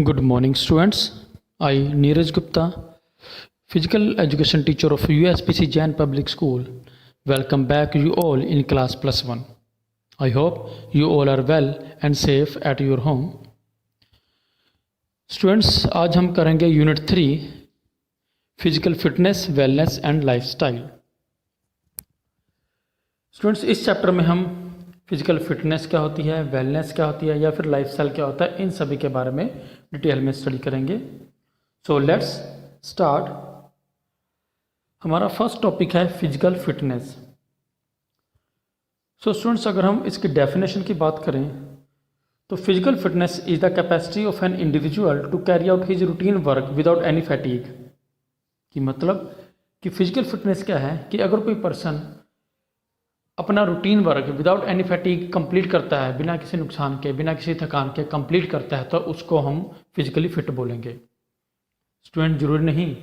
Good morning, students. I, Neeraj Gupta, Physical Education Teacher of USPC Jain Public School, welcome back you all in class plus one. I hope you all are well and safe at your home. Students, आज हम करेंगे unit 3 physical fitness, wellness and lifestyle. Students, इस chapter में हम physical fitness क्या होती है, wellness क्या होती है या फिर लाइफस्टाइल क्या होता है, इन सभी के बारे में डिटेल में स्टडी करेंगे. So let's start. हमारा फर्स्ट टॉपिक है फिजिकल फिटनेस. सो स्टूडेंट्स, अगर हम इसकी डेफिनेशन की बात करें तो physical fitness is the capacity of an individual to carry out his routine work without any fatigue. कि मतलब कि फिजिकल फिटनेस क्या है कि अगर कोई पर्सन अपना routine work without any fatigue complete करता है, बिना किसी नुकसान के, बिना किसी थकान के कंप्लीट करता है, तो उसको हम फिजिकली फिट बोलेंगे. स्टूडेंट, जरूरी नहीं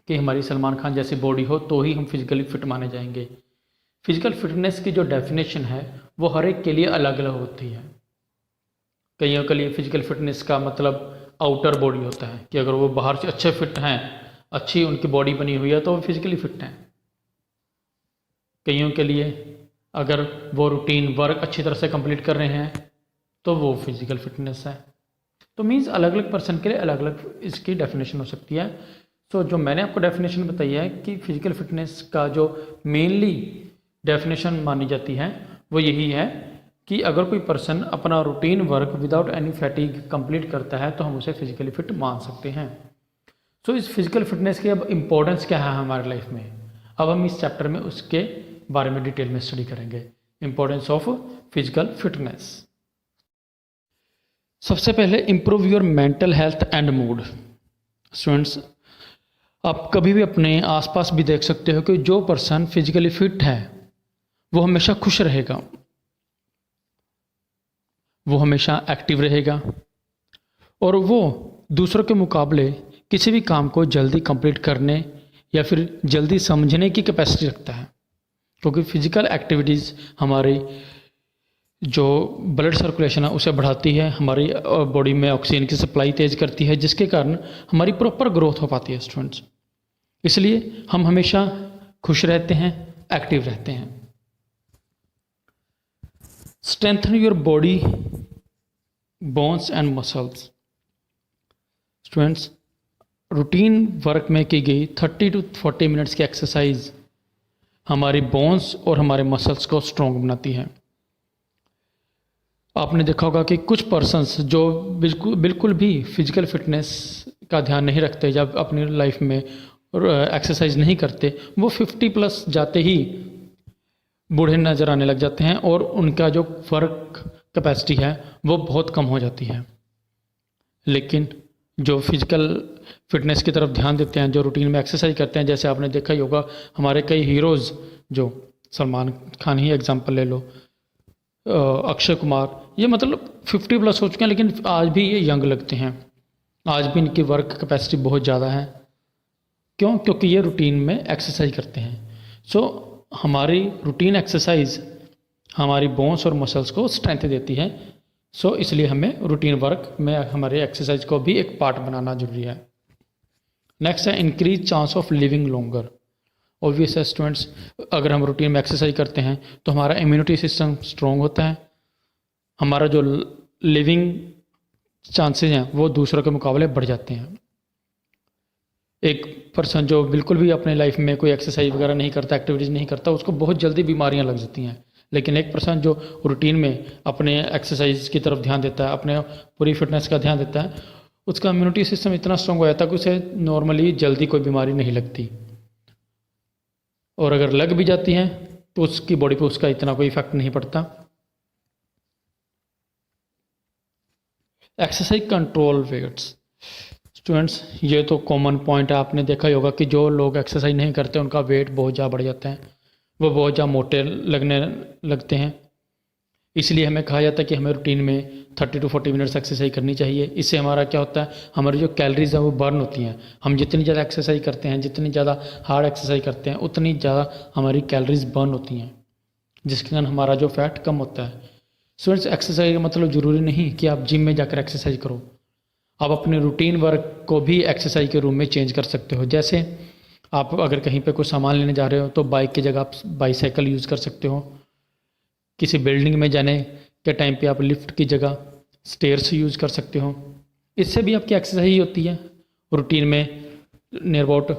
कि हमारी सलमान खान जैसी बॉडी हो तो ही हम फिजिकली फिट माने जाएंगे. फिजिकल फिटनेस की जो डेफिनेशन है वो हर एक के लिए अलग अलग होती है. कईयों के लिए फिजिकल फिटनेस का मतलब आउटर बॉडी होता है कि अगर वो बाहर से अच्छे फिट हैं, अच्छी उनकी बॉडी बनी हुई है तो वो फिजिकली फिट हैं. कईयों के लिए अगर वो रूटीन वर्क अच्छी तरह से कंप्लीट कर रहे हैं तो वो फिजिकल फिटनेस है. तो मीन्स अलग अलग पर्सन के लिए अलग अलग इसकी डेफिनेशन हो सकती है. सो जो मैंने आपको डेफिनेशन बताई है कि फिजिकल फिटनेस का जो मेनली डेफिनेशन मानी जाती है वो यही है कि अगर कोई पर्सन अपना routine work without any fatigue complete करता है तो हम उसे फिजिकली फिट मान सकते हैं. सो इस फिजिकल फिटनेस की अब इम्पोर्टेंस क्या है हमारे लाइफ में, अब हम इस चैप्टर में उसके बारे में डिटेल में स्टडी करेंगे. Importance of physical fitness. सबसे पहले improve your mental health and mood. Students, आप कभी भी अपने आसपास भी देख सकते हो कि जो पर्सन फिजिकली फिट है वो हमेशा खुश रहेगा, वो हमेशा एक्टिव रहेगा और वो दूसरों के मुकाबले किसी भी काम को जल्दी कंप्लीट करने या फिर जल्दी समझने की कैपेसिटी रखता है. क्योंकि फिजिकल एक्टिविटीज़ हमारी जो ब्लड सर्कुलेशन है उसे बढ़ाती है, हमारी बॉडी में ऑक्सीजन की सप्लाई तेज़ करती है, जिसके कारण हमारी प्रॉपर ग्रोथ हो पाती है. स्टूडेंट्स, इसलिए हम हमेशा खुश रहते हैं, एक्टिव रहते हैं. Strengthen your body, bones and muscles. Students, routine work में की गई 30 to 40 मिनट्स की एक्सरसाइज हमारी बोन्स और हमारे मसल्स को स्ट्रॉन्ग बनाती है. आपने देखा होगा कि कुछ पर्सन्स जो बिल्कुल भी फिजिकल फिटनेस का ध्यान नहीं रखते, जब अपनी लाइफ में एक्सरसाइज नहीं करते, वो 50+ जाते ही बूढ़े नज़र आने लग जाते हैं और उनका जो वर्क कैपेसिटी है वो बहुत कम हो जाती है. लेकिन जो फिजिकल फिटनेस की तरफ ध्यान देते हैं, जो रूटीन में एक्सरसाइज करते हैं, जैसे आपने देखा ही होगा हमारे कई हीरोज़, जो सलमान खान ही एग्जांपल ले लो, अक्षय कुमार, ये मतलब 50+ हो चुके हैं लेकिन आज भी ये यंग लगते हैं. आज भी इनकी वर्क कैपेसिटी बहुत ज़्यादा है. क्यों? क्योंकि ये रूटीन में एक्सरसाइज करते हैं. सो हमारी रूटीन एक्सरसाइज हमारी बोन्स और मसल्स को स्ट्रेंथ देती है. सो इसलिए हमें रूटीन वर्क में हमारे एक्सरसाइज को भी एक पार्ट बनाना जरूरी है. नेक्स्ट है increase chance of living longer. Obvious है स्टूडेंट्स, अगर हम रूटीन में एक्सरसाइज करते हैं तो हमारा इम्यूनिटी सिस्टम स्ट्रॉन्ग होता है, हमारा जो लिविंग चांसेस हैं वो दूसरों के मुकाबले बढ़ जाते हैं. एक पर्सन जो बिल्कुल भी अपने लाइफ में कोई एक्सरसाइज वगैरह नहीं करता, एक्टिविटीज़ नहीं करता, उसको बहुत जल्दी बीमारियां लग जाती हैं. लेकिन एक पर्सन जो रूटीन में अपने एक्सरसाइज की तरफ ध्यान देता है, अपने पूरी फिटनेस का ध्यान देता है, उसका इम्यूनिटी सिस्टम इतना स्ट्रॉन्ग हो जाता है कि उसे नॉर्मली जल्दी कोई बीमारी नहीं लगती. और अगर लग भी जाती हैं तो उसकी बॉडी पे उसका इतना कोई इफेक्ट नहीं पड़ता. Exercise control weights. स्टूडेंट्स, ये तो कॉमन पॉइंट है, आपने देखा ही होगा कि जो लोग एक्सरसाइज नहीं करते उनका वेट बहुत ज़्यादा बढ़ जाता है, वो बहुत ज़्यादा मोटे लगने लगते हैं. इसलिए हमें कहा जाता है कि हमें रूटीन में 30 to 40 मिनट्स एक्सरसाइज करनी चाहिए. इससे हमारा क्या होता है, हमारी जो कैलोरीज है वो बर्न होती हैं. हम जितनी ज़्यादा एक्सरसाइज करते हैं, जितनी ज़्यादा हार्ड एक्सरसाइज करते हैं, उतनी ज़्यादा हमारी कैलोरीज बर्न होती हैं, जिसके कारण हमारा जो फैट कम होता है. स्टूडेंट्स, एक्सरसाइज का मतलब ज़रूरी नहीं कि आप जिम में जाकर एक्सरसाइज करो. आप अपने रूटीन वर्क को भी एक्सरसाइज के रूम में चेंज कर सकते हो। जैसे आप अगर कहीं पे कुछ सामान लेने जा रहे हो तो बाइक की जगह आप बाईसाइकिल यूज़ कर सकते हो। किसी बिल्डिंग में जाने के टाइम पे आप लिफ्ट की जगह स्टेयर्स यूज़ कर सकते हो। इससे भी आपकी एक्सरसाइज होती है। रूटीन में नियर अबाउट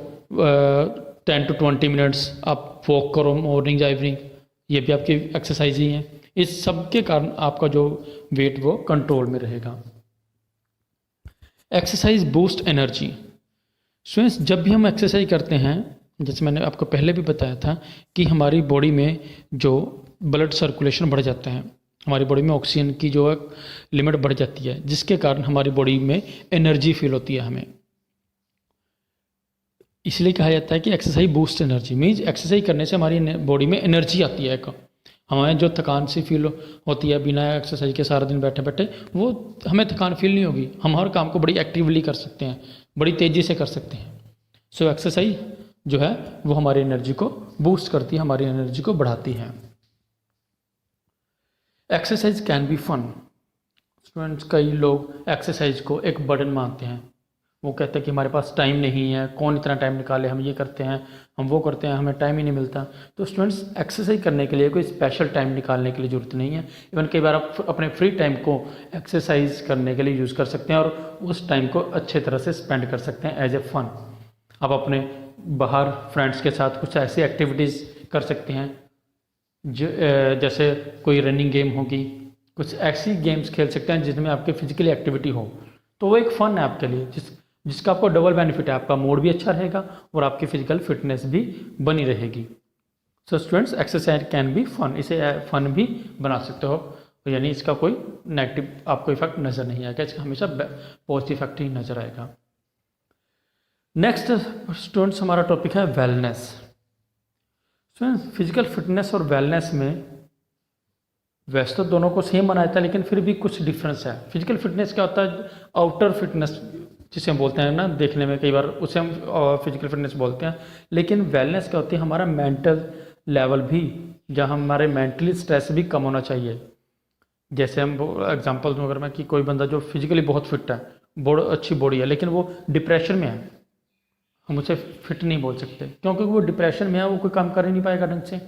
10 to 20 मिनट्स आप वॉक करो मॉर्निंग या इवनिंग, ये भी आपकी एक्सरसाइज ही है। इस सब के कारण आपका जो वेट वो कंट्रोल में रहेगा। Exercise boost energy. स्टूडेंट्स, जब भी हम एक्सरसाइज करते हैं, जैसे मैंने आपको पहले भी बताया था कि हमारी बॉडी में जो ब्लड सर्कुलेशन बढ़ जाता है, हमारी बॉडी में ऑक्सीजन की जो लिमिट बढ़ जाती है, जिसके कारण हमारी बॉडी में एनर्जी फील होती है हमें। इसलिए कहा जाता है कि exercise boost energy means exercise करने से हमारी बॉडी में एनर्जी आती है। एक हमें जो थकान सी फील होती है बिना एक्सरसाइज के सारा दिन बैठे बैठे, वो हमें थकान फील नहीं होगी। हम हर काम को बड़ी एक्टिवली कर सकते हैं, बड़ी तेज़ी से कर सकते हैं। सो एक्सरसाइज जो है वो हमारी एनर्जी को बूस्ट करती है, हमारी एनर्जी को बढ़ाती है। Exercise can be fun. Students, कई लोग एक्सरसाइज को एक बर्डन मानते हैं। वो कहते हैं कि हमारे पास टाइम नहीं है, कौन इतना टाइम निकाले, हम ये करते हैं, हम वो करते हैं, हमें टाइम ही नहीं मिलता। तो स्टूडेंट्स, एक्सरसाइज करने के लिए कोई स्पेशल टाइम निकालने की ज़रूरत नहीं है। इवन कई बार आप अपने फ्री टाइम को एक्सरसाइज करने के लिए यूज़ कर सकते हैं और उस टाइम को अच्छे तरह से स्पेंड कर सकते हैं एज ए फन। आप अपने बाहर फ्रेंड्स के साथ कुछ ऐसी एक्टिविटीज़ कर सकते हैं जो जैसे कोई रनिंग गेम होगी, कुछ ऐसी गेम्स खेल सकते हैं जिसमें आपकी फिजिकली एक्टिविटी हो। तो वो एक फ़न है आपके लिए, जिसका आपको डबल बेनिफिट है। आपका मूड भी अच्छा रहेगा और आपकी फिजिकल फिटनेस भी बनी रहेगी। So students, exercise can be fun. इसे फन भी बना सकते हो, यानी इसका कोई नेगेटिव आपको इफेक्ट नज़र नहीं आएगा, इसका हमेशा पॉजिटिव इफेक्ट ही नज़र आएगा। नेक्स्ट स्टूडेंट्स, हमारा टॉपिक है वेलनेस। स्टूडेंट्स, फिजिकल फिटनेस और वेलनेस में वैसे तो दोनों को सेम माना जाता है, लेकिन फिर भी कुछ डिफरेंस है। फिजिकल फिटनेस क्या होता है? आउटर फिटनेस जिसे हम बोलते हैं ना, देखने में कई बार उसे हम फिजिकल फिटनेस बोलते हैं। लेकिन वेलनेस क्या होती है? हमारा मेंटल लेवल भी, जहाँ हमारे मेंटली स्ट्रेस भी कम होना चाहिए। जैसे हम एग्जांपल दूँ अगर मैं, कि कोई बंदा जो फिजिकली बहुत फिट है, बहुत अच्छी बॉडी है, लेकिन वो डिप्रेशन में है, हम उसे फिट नहीं बोल सकते, क्योंकि वो डिप्रेशन में है, वो कोई काम कर ही नहीं पाएगा ढंग से।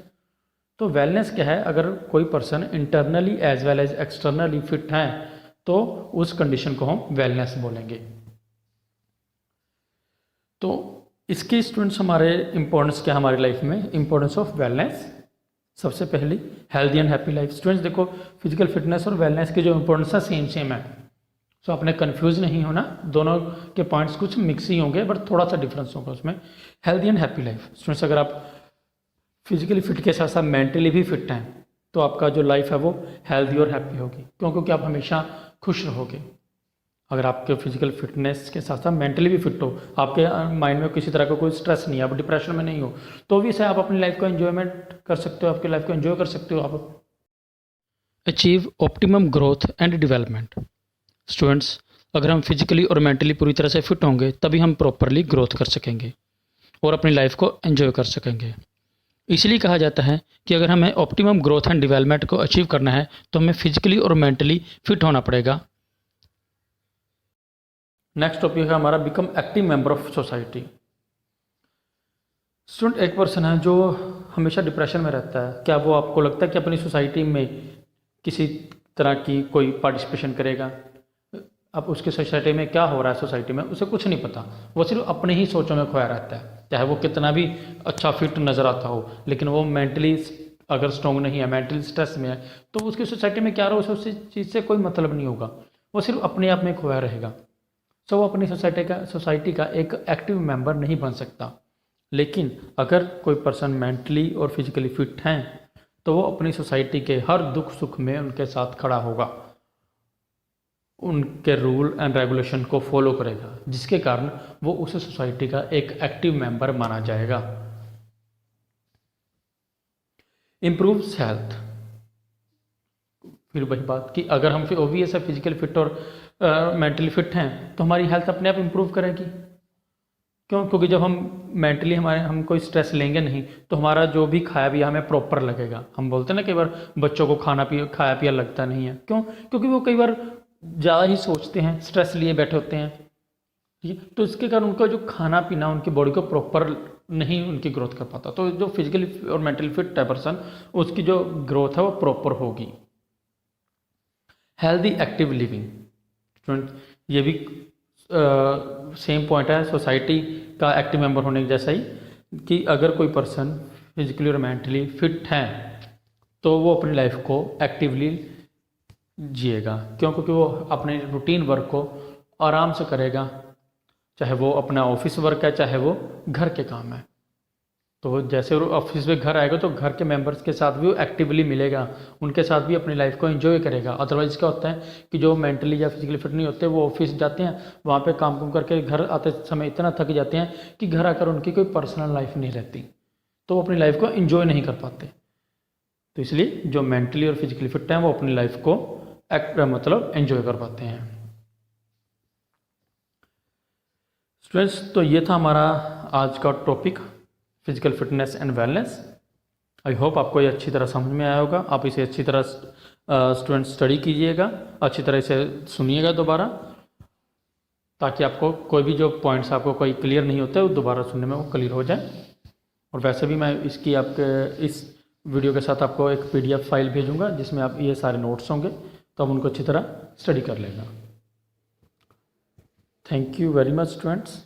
तो वेलनेस क्या है? अगर कोई person internally as well as externally fit है तो उस कंडीशन को हम वेलनेस बोलेंगे। तो इसके स्टूडेंट्स हमारे इंपॉर्टेंस क्या हमारी लाइफ में? Importance of wellness. सबसे पहली, healthy and happy life. Students देखो, फिजिकल फिटनेस और वेलनेस की जो इंपॉर्टेंस है सेम है। सो आपने कंफ्यूज नहीं होना, दोनों के पॉइंट्स कुछ मिक्स ही होंगे, बट थोड़ा सा डिफरेंस होगा उसमें। Healthy and happy life. Students, अगर आप फिजिकली फिट के साथ साथ मेंटली भी फिट हैं तो आपका जो लाइफ है वो हेल्दी और हैप्पी होगी, क्योंकि आप हमेशा खुश रहोगे। अगर आपके फिजिकल फिटनेस के साथ साथ मेंटली भी फिट हो, आपके माइंड में किसी तरह का कोई स्ट्रेस नहीं है, आप डिप्रेशन में नहीं हो, तो भी से आप अपनी लाइफ को एंजॉयमेंट कर सकते हो, आपकी लाइफ को एंजॉय कर सकते हो आप। Achieve optimum growth and development. Students, अगर हम फिजिकली और मेंटली पूरी तरह से फिट होंगे तभी हम प्रॉपरली ग्रोथ कर सकेंगे और अपनी लाइफ को एंजॉय कर सकेंगे। इसलिए कहा जाता है कि अगर हमें ऑप्टिमम ग्रोथ एंड डेवलपमेंट को अचीव करना है तो हमें फिजिकली और मेंटली फिट होना पड़ेगा। नेक्स्ट टॉपिक है हमारा, become active member of society. Student, एक पर्सन है जो हमेशा डिप्रेशन में रहता है, क्या वो आपको लगता है कि अपनी सोसाइटी में किसी तरह की कोई पार्टिसिपेशन करेगा? अब उसकी सोसाइटी में क्या हो रहा है, सोसाइटी में उसे कुछ नहीं पता, वो सिर्फ अपने ही सोचों में खोया रहता है। चाहे वो कितना भी अच्छा फिट नज़र आता हो, लेकिन वो मेंटली अगर स्ट्रॉन्ग नहीं है, मेंटली स्ट्रेस में है, तो उसकी सोसाइटी में क्या रहा, उसे उस चीज़ से कोई मतलब नहीं होगा, वो सिर्फ अपने आप में खोया रहेगा। सो वो अपनी सोसाइटी का एक एक्टिव मेंबर नहीं बन सकता। लेकिन अगर कोई पर्सन मेंटली और फिजिकली फिट हैं तो वो अपनी सोसाइटी के हर दुख सुख में उनके साथ खड़ा होगा, उनके रूल एंड रेगुलेशन को फॉलो करेगा, जिसके कारण वो उस सोसाइटी का एक एक्टिव मेंबर माना जाएगा। Improves health. फिर वही बात कि अगर हम ओबियस है फिजिकल फिट और मेंटली फिट हैं तो हमारी हेल्थ अपने आप इम्प्रूव करेगी। क्यों? क्योंकि जब हम मेंटली हम कोई स्ट्रेस लेंगे नहीं तो हमारा जो भी खाया पिया हमें प्रॉपर लगेगा। हम बोलते हैं ना कई बार बच्चों को खाया पिया लगता नहीं है, क्यों? क्योंकि वो कई बार ज़्यादा ही सोचते हैं, स्ट्रेस लिए बैठे होते हैं, ठीक है। तो इसके कारण उनका जो खाना पीना उनकी बॉडी को प्रॉपर नहीं उनकी ग्रोथ कर पाता। तो जो फिजिकली और मेंटली फिट है पर्सन, उसकी जो ग्रोथ है वो प्रॉपर होगी। हेल्दी एक्टिव लिविंग, स्टूडेंट ये भी सेम पॉइंट है सोसाइटी का एक्टिव मेंबर होने के जैसा ही, कि अगर कोई पर्सन फिजिकली और मेंटली फिट है तो वो अपनी लाइफ को एक्टिवली जिएगा। क्यों? क्योंकि वो अपने रूटीन वर्क को आराम से करेगा, चाहे वो अपना ऑफिस वर्क है चाहे वो घर के काम है। तो जैसे वो ऑफिस में घर आएगा तो घर के मेंबर्स के साथ भी वो एक्टिवली मिलेगा, उनके साथ भी अपनी लाइफ को एंजॉय करेगा। अदरवाइज क्या होता है कि जो मेंटली या फिजिकली फिट नहीं होते वो ऑफिस जाते हैं, वहाँ पे काम कुम करके घर आते समय इतना थक जाते हैं कि घर आकर उनकी कोई पर्सनल लाइफ नहीं रहती, तो वो अपनी लाइफ को एंजॉय नहीं कर पाते। तो इसलिए जो मेंटली और फिजिकली फिट हैं वो अपनी लाइफ को मतलब एंजॉय कर पाते हैं। स्टूडेंट्स, तो ये था हमारा आज का topic, physical fitness and wellness. I hope आपको ये अच्छी तरह समझ में आया होगा। आप इसे अच्छी तरह स्टूडेंट स्टडी कीजिएगा, अच्छी तरह से सुनिएगा दोबारा, ताकि आपको कोई भी जो पॉइंट्स आपको कोई क्लियर नहीं होता है वो दोबारा सुनने में वो क्लियर हो जाए। और वैसे भी मैं इसकी आपके इस वीडियो के साथ आपको एक PDF फाइल भेजूंगा जिसमें आप ये सारे नोट्स होंगे, तो आप उनको अच्छी तरह स्टडी कर लेना। Thank you very much students.